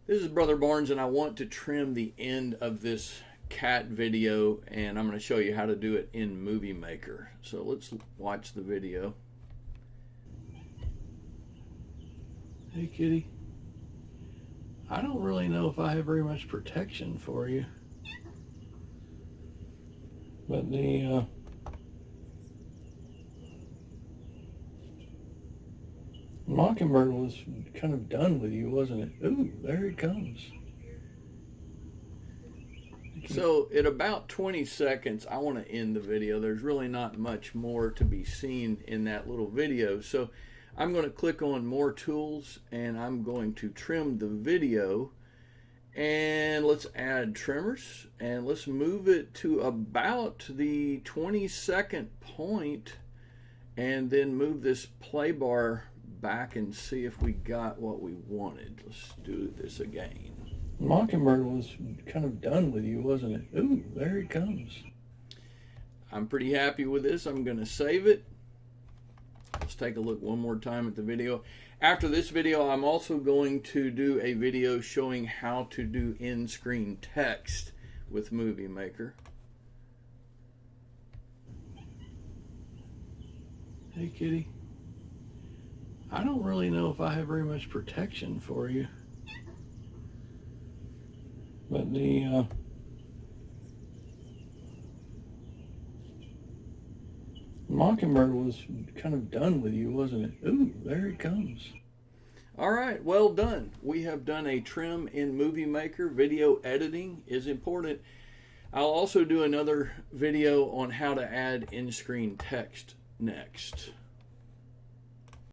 This is Brother Barnes, and I want to trim the end of this cat video, and I'm going to show you how to do it in Moviemaker. So let's watch the video. Hey kitty, I don't really know if I have very much protection for you, but the mockingbird was kind of done with you, wasn't it? Ooh, there it comes. So at about 20 seconds, I want to end the video. There's really not much more to be seen in that little video. So I'm going to click on more tools, and I'm going to trim the video. And let's add trimmers, and let's move it to about the 20-second point, and then move this play bar back and see if we got what we wanted. Let's do this again. Mockingbird was kind of done with you, wasn't it? Ooh, there it comes. I'm pretty happy with this. I'm going to save it. Let's take a look one more time at the video. After this video, I'm also going to do a video showing how to do in-screen text with Moviemaker. Hey kitty, I don't really know if I have very much protection for you, but the mockingbird was kind of done with you, wasn't it? Ooh, there it comes. All right, well done. We have done a trim in Moviemaker. Video editing is important. I'll also do another video on how to add in-screen text next.